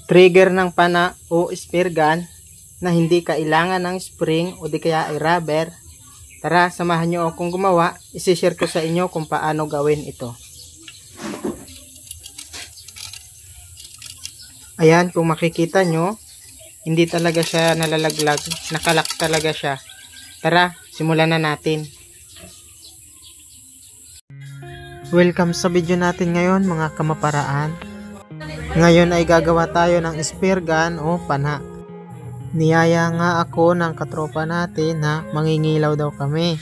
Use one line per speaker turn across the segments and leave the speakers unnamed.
Trigger ng pana o spear gun na hindi kailangan ng spring o di kaya ay rubber. Tara, samahan nyo akong gumawa. Isishare ko sa inyo kung paano gawin ito. Ayan, kung makikita nyo, hindi talaga siya nalalaglag. Nakalak talaga siya. Tara, simulan na natin. Welcome sa video natin ngayon mga kamaparaan. Ngayon ay gagawa tayo ng spear gun o pana. Niyaya nga ako ng katropa natin na mangingilaw daw kami.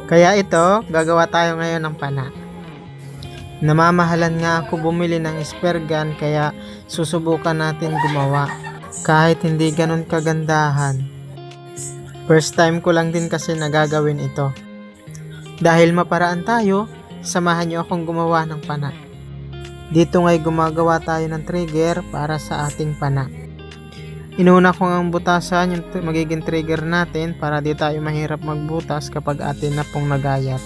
Kaya ito, gagawa tayo ngayon ng pana. Namamahalan nga ako bumili ng spear gun kaya susubukan natin gumawa. Kahit hindi ganun kagandahan. First time ko lang din kasi nagagawin ito. Dahil maparaan tayo, samahan nyo akong gumawa ng pana. Dito nga'y gumagawa tayo ng trigger para sa ating pana. Inuna ko ang butasan yung magiging trigger natin para di tayo mahirap magbutas kapag atin na pong nagayat.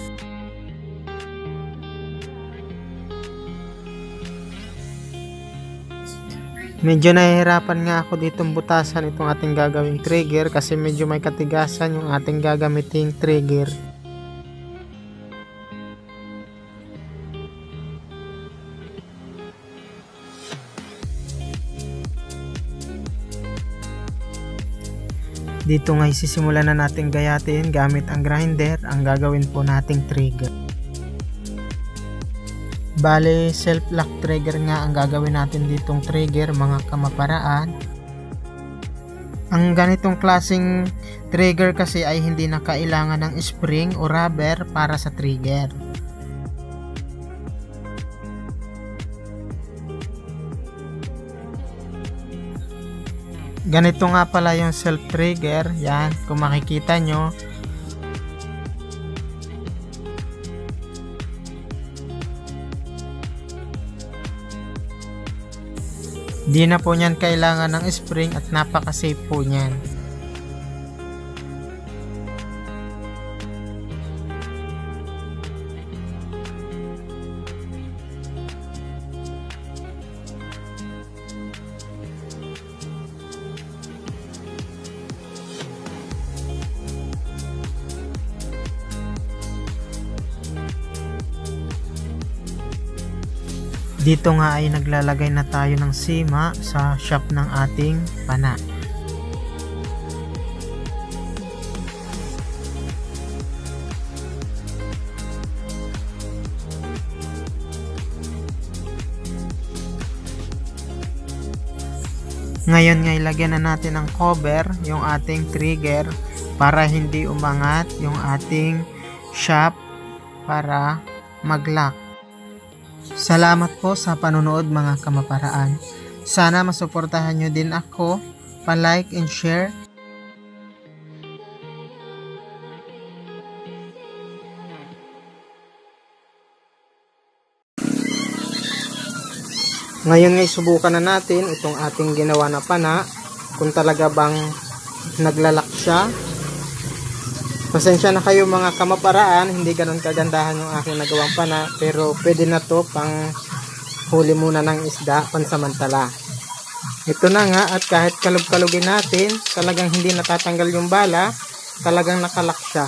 Medyo nahihirapan nga ako ditong butasan itong ating gagawing trigger kasi medyo may katigasan yung ating gagamiting trigger. Dito nga sisimulan na natin gayatin gamit ang grinder ang gagawin po nating trigger. Bale, self-lock trigger nga ang gagawin natin ditong trigger mga kamaparaan. Ang ganitong klaseng trigger kasi ay hindi na kailangan ng spring o rubber para sa trigger. Ganito nga pala yung self trigger. Yan, kung makikita nyo. Di na po niyan kailangan ng spring at napaka-safe po niyan. Dito nga ay naglalagay na tayo ng sima sa shop ng ating pana. Ngayon nga ilagyan na natin ng cover yung ating trigger para hindi umangat yung ating shop para mag-lock. Salamat po sa panonood mga kamaparaan. Sana masuportahan nyo din ako, pa-like and share. Ngayon ay subukan na natin itong ating ginawa na pana kung talaga bang naglalak siya. Pasensya na kayo mga kamaparaan, hindi ganun kagandahan yung aking nagawang pana, pero pwede na to pang huli muna ng isda pansamantala. Ito na nga, at kahit kalug-kalugin natin, talagang hindi natatanggal yung bala, talagang nakalak siya.